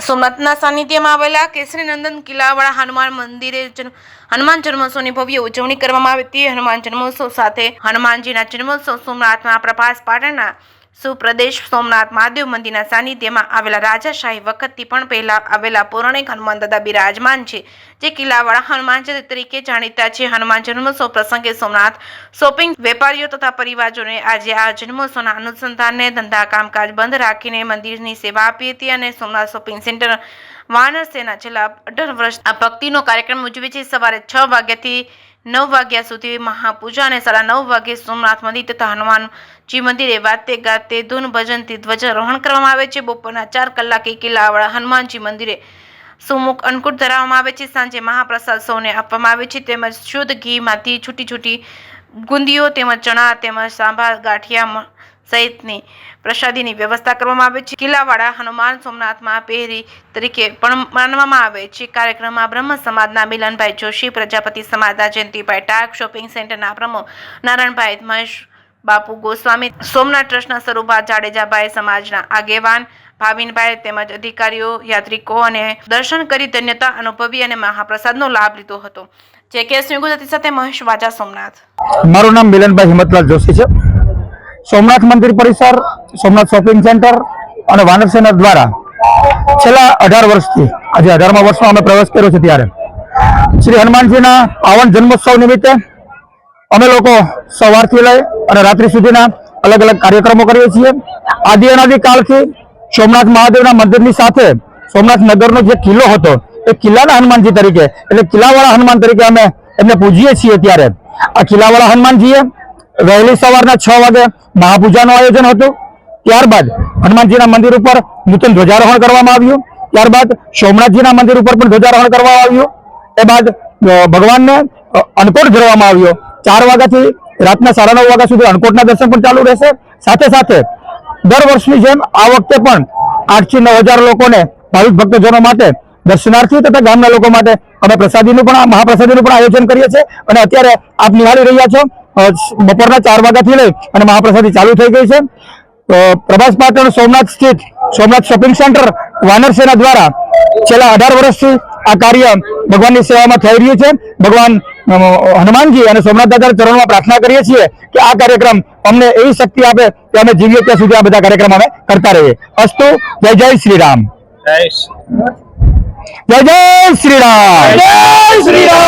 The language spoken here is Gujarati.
સોમનાથના સાનિધ્યમાં આવેલા કેસરીનંદન કિલ્લાવાળા હનુમાન મંદિરે હનુમાન જન્મોત્સવની ભવ્ય ઉજવણી કરવામાં આવી હતી। હનુમાન જન્મોત્સવ સાથે હનુમાનજીના જન્મોત્સવ સોમનાથમાં પ્રભાસ પાટણના સુપ્રદેશ સોમનાથ મહાદેવ મંદિરના સાનિધ્યમાં આવેલા રાજાશાહી વખતથી પણ પહેલા આવેલા પૌરાણિક હનુમાન દાદા બિરાજમાન છે, જે કિલ્લાવાળા હનુમાનજી તરીકે જાણીતા છે। હનુમાન જન્મોત્સવ પ્રસંગે સોમનાથ શોપિંગ વેપારીઓ તથા પરિવારજનોએ આજે આ જન્મોત્સવના અનુસંધાને ધંધા કામકાજ બંધ રાખીને મંદિરની સેવા આપી હતી અને સોમનાથ શોપિંગ સેન્ટર વાનર સેના છેલ્લા 18 વર્ષ આ ભક્તિનો કાર્યક્રમ ઉજવે છે। સવારે 6 વાગ્યાથી 9 વાગ્યા સુધી મહાપૂજા અને 9:30 વાગે સોમનાથ મંદિર તથા હનુમાનજી મંદિરે વાતે ગાતે ધૂન ભજનથી ધ્વજારોહણ કરવામાં આવે છે। બપોરના 4 કલાકે કિલ્લાવાળા હનુમાનજી મંદિરે સુમુખ અન્નકૂટ ધરાવવામાં આવે છે। સાંજે મહાપ્રસાદ સૌને આપવામાં આવે છે, તેમજ શુદ્ધ ઘીમાંથી છૂટી ગુંદીઓ તેમજ ચણા તેમજ સાંભાર ગાંઠિયા સહિતની પ્રસાદીની વ્યવસ્થા કરવામાં આવે છે। કિલ્લાવાળા હનુમાન સોમનાથમાં પહેરી તરીકે પણ માનવામાં આવે છે। કાર્યક્રમમાં બ્રહ્મ સમાજના મિલનભાઈ જોશી, પ્રજાપતિ સમાજના જયંતિભાઈ ટાક, શોપિંગ સેન્ટરના પ્રમુખ નારાયણભાઈ મહેશ બાપુ ગોસ્વામી, સોમનાથ ટ્રસ્ટના સ્વરૂપા જાડેજાભાઈ, સમાજના આગેવાન ભાવિનભાઈ તેમજ અધિકારીઓ યાત્રિકો અને દર્શન કરી ધન્યતા અનુભવી અને મહાપ્રસાદનો લાભ લીધો હતો। જેકેએસ ન્યૂઝ સાથે મહેશ વાજા, સોમનાથ। મારું નામ મિલનભાઈ હિંમતલાલ જોશી છે। સોમનાથ મંદિર પરિસર, સોમનાથ શોપિંગ સેન્ટર અને વાનર સેના દ્વારા છેલ્લા 18 વર્ષથી આજે 18મા વર્ષમાં અમે પ્રવેશ કર્યો છે, ત્યારે શ્રી હનુમાનજીના પાવન જન્મોત્સવ નિમિત્તે અમે લોકો સવારથી લઈ અને રાત્રિ સુધીના અલગ અલગ કાર્યક્રમો કરીએ છીએ। આદિ અનાદિ કાળથી સોમનાથ મહાદેવના મંદિરની સાથે સોમનાથ નગરનો જે કિલ્લો હતો એ કિલ્લાના હનુમાનજી તરીકે એટલે કિલ્લાવાળા હનુમાન તરીકે અમે એમને પૂજીએ છીએ। ત્યારે આ કિલ્લાવાળા હનુમાનજીએ વહેલી સવારના 6 વાગે મહાપૂજાનું આયોજન હતું। ત્યારબાદ હનુમાનજીના મંદિર ઉપર નૂતન ધ્વજારોહણ કરવામાં આવ્યું। ત્યારબાદ સોમનાથજીના મંદિર ઉપર પણ ધ્વજારોહણ કરવામાં આવ્યું। એ બાદ ભગવાનને અન્નકૂટ ધરવામાં આવ્યો। 4 વાગ્યાથી રાતના 9:30 વાગ્યા સુધી અન્નકૂટના દર્શન પણ ચાલુ રહેશે। સાથે સાથે દર વર્ષની જેમ આ વખતે પણ 8 થી 9,000 લોકોને ભાવિક ભક્તજનો માટે દર્શનાર્થી તથા ગામના લોકો માટે અમે પ્રસાદીનું પણ મહાપ્રસાદીનું પણ આયોજન કરીએ છીએ। અને અત્યારે આપ નિહાળી રહ્યા છો બપોરના 4 વાગ્યાથી લઈ અને મહાપ્રસાદી ચાલુ થઈ ગઈ છે। પ્રભાસ પાટણ સોમનાથ સ્થિત સોમનાથ શોપિંગ સેન્ટર વાનર સેના દ્વારા છેલ્લા 18 વર્ષથી આ કાર્ય ભગવાનની સેવામાં થઈ રહ્યું છે। ભગવાન હનુમાનજી અને સોમનાથ દાદાના ચરણોમાં પ્રાર્થના કરીએ છીએ કે આ કાર્યક્રમ અમને એવી શક્તિ આપે કે અમે જીવીએ ત્યાં સુધી આ બધા કાર્યક્રમ અમે કરતા રહીએ। અસ્તુ। જય જય શ્રી રામ। જય જય શ્રી રામ। જય શ્રી રામ।